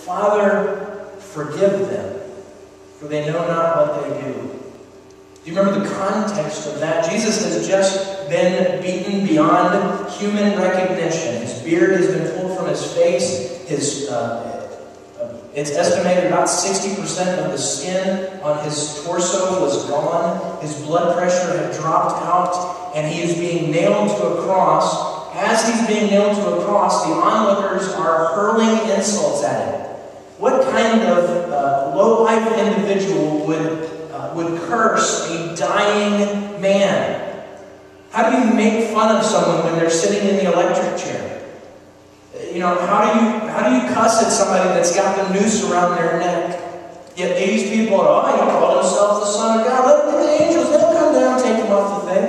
Father, forgive them, for they know not what they do. Do you remember the context of that? Jesus has just been beaten beyond human recognition. His beard has been pulled from his face. It's estimated about 60% of the skin on his torso was gone. His blood pressure had dropped out, and he is being nailed to a cross. As he's being nailed to a cross, the onlookers are hurling insults at him. What kind of low-life individual would curse a dying man? How do you make fun of someone when they're sitting in the electric chair? You know, how do you cuss at somebody that's got the noose around their neck? Yet these people are, he called himself the Son of God. Let the angels, they'll come down and take him off the thing.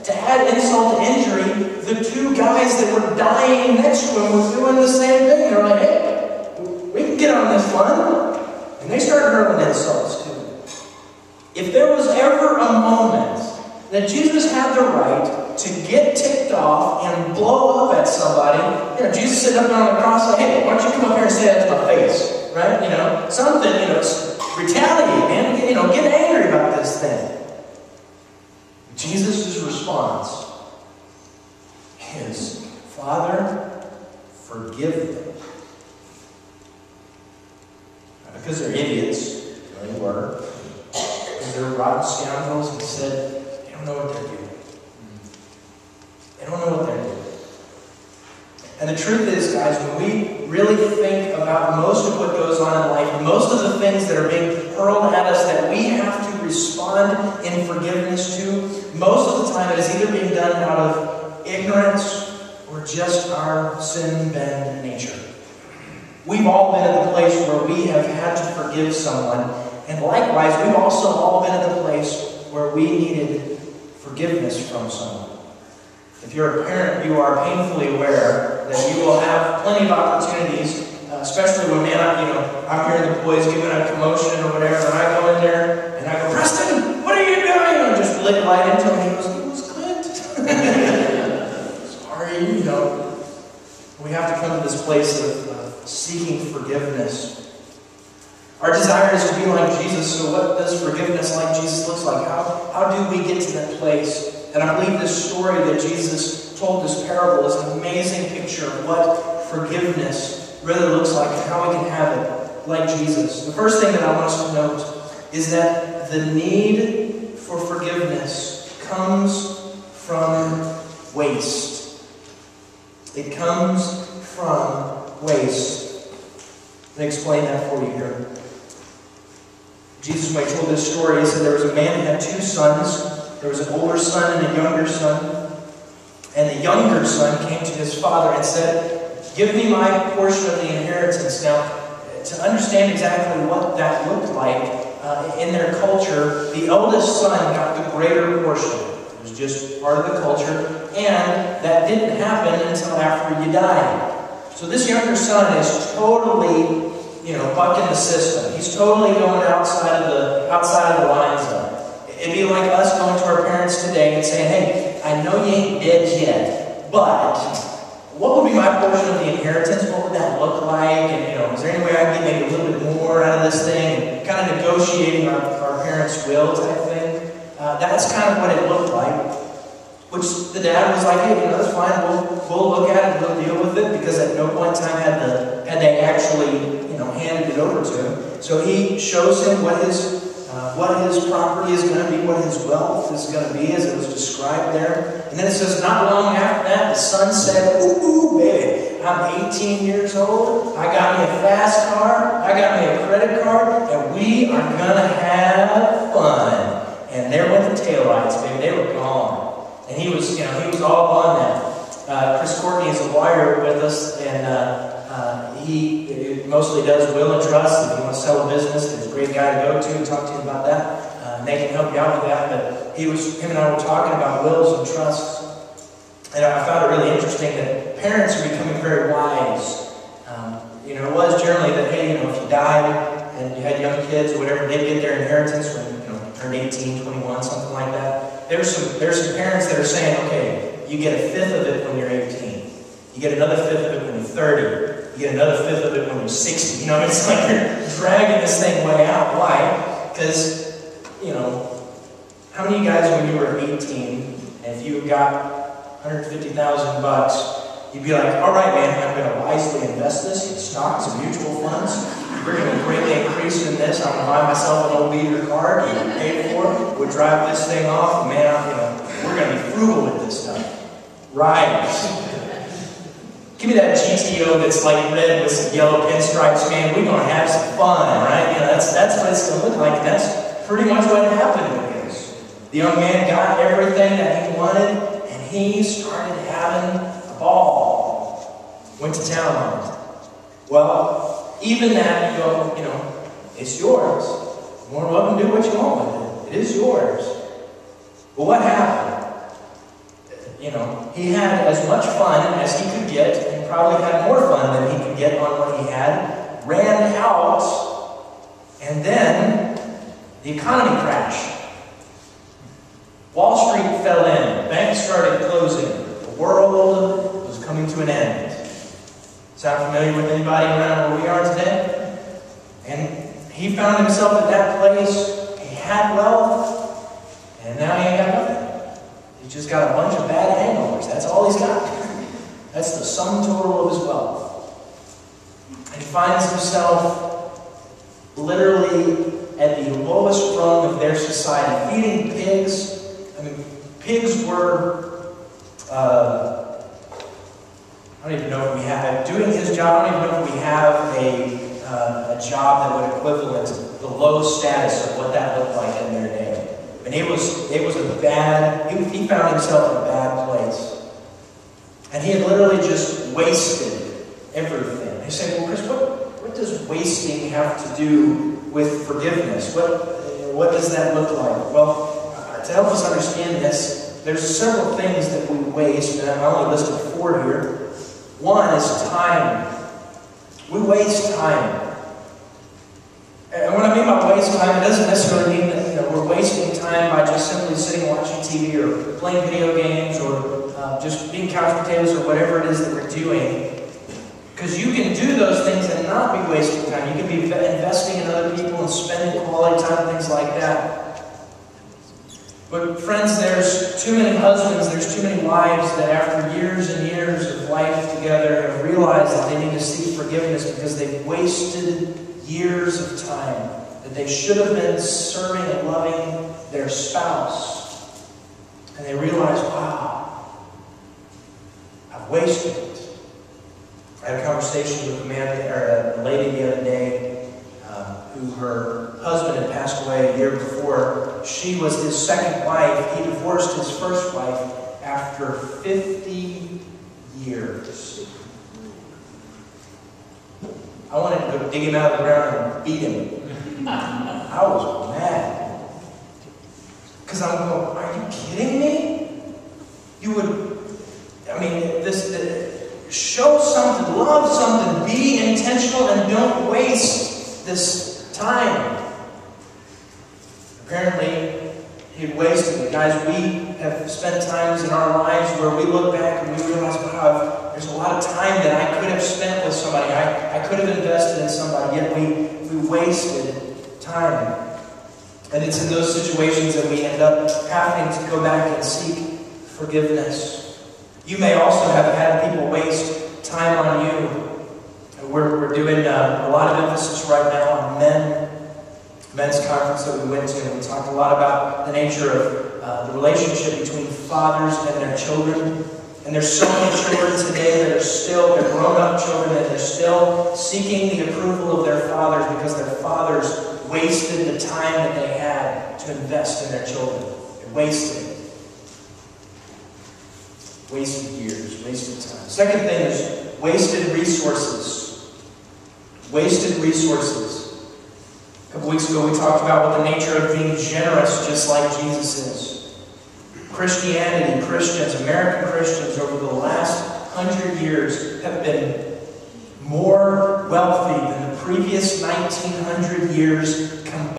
To add insult to injury, the two guys that were dying next to him were doing the same thing. They're like, hey, we can get on this fun. And they started hurling insults to him. If there was ever a moment that Jesus had the right to get ticked off and blow up at somebody, you know, Jesus sitting up there on the cross like, hey, why don't you come up here and say that to my face, right? You know, something, you know, retaliate, man. You know, get angry about this thing. Jesus' response is, Father, forgive them. Not because they're idiots, they were. Because they're rotten scoundrels, and said, they don't know what they're doing. They don't know what they're doing. And the truth is, guys, when we really think about most of what goes on in life, most of the things that are being hurled at us that we have to respond in forgiveness to, most of the time it is either being done out of ignorance or just our sin-bent nature. We've all been at the place where we have had to forgive someone, and likewise, we've also all been at the place where we needed forgiveness from someone. If you're a parent, you are painfully aware that you will have plenty of opportunities, especially when, I'm hearing the boys giving a commotion or whatever, and I go in there and I go, Preston, what are you doing? And I just lick right into him, and he goes, it was Clint. Sorry, we have to come to this place of seeking forgiveness. Our desire is to be like Jesus, so what does forgiveness like Jesus look like? How do we get to that place? And I believe this story that Jesus told, this parable, is an amazing picture of what forgiveness really looks like and how we can have it like Jesus. The first thing that I want us to note is that the need for forgiveness comes from waste. It comes from waste. Let me explain that for you here. Jesus, when he told this story, he said there was a man who had two sons. There was an older son and a younger son. And the younger son came to his father and said, give me my portion of the inheritance. Now, to understand exactly what that looked like in their culture, the eldest son got the greater portion. It was just part of the culture. And that didn't happen until after you died. So this younger son is totally, bucking the system. He's totally going outside of the lines. It'd be like us going to our parents today and saying, hey, I know you ain't dead yet, but what would be my portion of the inheritance? What would that look like? And, is there any way I can get maybe a little bit more out of this thing? And kind of negotiating our parents' will type thing. That's kind of what it looked like. Which the dad was like, hey, that's fine. We'll look at it. We'll deal with it, because at no point in time had they actually, handed it over to him. So he shows him what his property is going to be, what his wealth is going to be, as it was described there. And then it says, not long after that, the son said, ooh, baby, I'm 18 years old. I got me a fast car. I got me a credit card, and we are going to have fun. And there went the taillights, baby. They were gone. And he was all on that. Chris Courtney is a lawyer with us, and he mostly does will and trust. If you want to sell a business, he's a great guy to go to and talk to you about that. And they can help you out with that. But him and I were talking about wills and trusts. And I found it really interesting that parents are becoming very wise. It was generally that, hey, if you died and you had young kids or whatever, they'd get their inheritance when you turned 18, 21, something like that. There's some parents that are saying, okay, you get a fifth of it when you're 18. You get another fifth of it when you're 30. you get another fifth of it when you're 60. You know, it's like you're dragging this thing way out. Why? Because, you know, how many of you guys when you were 18, and if you got $150,000, you'd be like, all right, man, I'm going to wisely invest this in stocks and mutual funds. We're going to greatly increase in this. I'm going to buy myself an old beater car, get it paid for it. We'll drive this thing off, and man, you know, we're going to be frugal with this stuff. Right. Give me that GTO that's like red with some yellow pinstripes, man. We're going to have some fun, right? You know, that's what it's going to look like, and that's pretty much what happened with this. The young man got everything that he wanted, and he started having a ball. Went to town on it. Well, even that, you know, it's yours. You're more than welcome to do what you want with it. It is yours. But what happened? You know, he had as much fun as he could get, and probably had more fun than he could get on what he had, ran out, and then the economy crashed. Wall Street fell in, banks started closing, the world was coming to an end. Sound familiar with anybody around where we are today? And he found himself at that place. He had wealth, and now he ain't got nothing. He's just got a bunch of bad hangovers. That's all he's got. That's the sum total of his wealth. And he finds himself literally at the lowest rung of their society, feeding pigs. I mean, pigs were, I don't even know if we have, doing his job, I don't even know if we have a job that would equivalent the low status of what that looked like in their day. And it was a bad, he found himself in a bad place. And he had literally just wasted everything. He said, well, Chris, what does wasting have to do with forgiveness? What does that look like? Well, to help us understand this, there's several things that we waste, and I only listed 4 here. One is time. We waste time. And what I mean by waste time, it doesn't necessarily mean that we're wasting time by just simply sitting watching TV or playing video games or just being couch potatoes or whatever it is that we're doing. Because you can do those things and not be wasting time. You can be investing in other people and spending quality time and things like that. But friends, there's too many husbands, there's too many wives that after years and years of life together have realized that they need to seek forgiveness because they've wasted years of time that they should have been serving and loving their spouse. And they realize, wow, I've wasted it. I had a conversation with a lady the other day who her husband had passed away a year before. She was his second wife. He divorced his first wife after 50 years. I wanted to go dig him out of the ground and beat him. I was mad. Because I'm going, are you kidding me? You would, I mean, show something, love something, be intentional, and don't waste this time. Apparently, he wasted it. Guys, we have spent times in our lives where we look back and we realize, wow, there's a lot of time that I could have spent with somebody. I could have invested in somebody, yet we wasted time. And it's in those situations that we end up having to go back and seek forgiveness. You may also have had people waste time on you. We're doing a lot of emphasis right now on men's conference that we went to, and we talked a lot about the nature of the relationship between fathers and their children. And there's so many children today that they're grown-up children, and they're still seeking the approval of their fathers because their fathers wasted the time that they had to invest in their children. They wasted it. Wasted years, wasted time. Second thing is wasted resources. Wasted resources. A couple weeks ago we talked about what the nature of being generous, just like Jesus is. Christianity, Christians, American Christians over the last 100 years have been more wealthy than the previous 1900 years combined.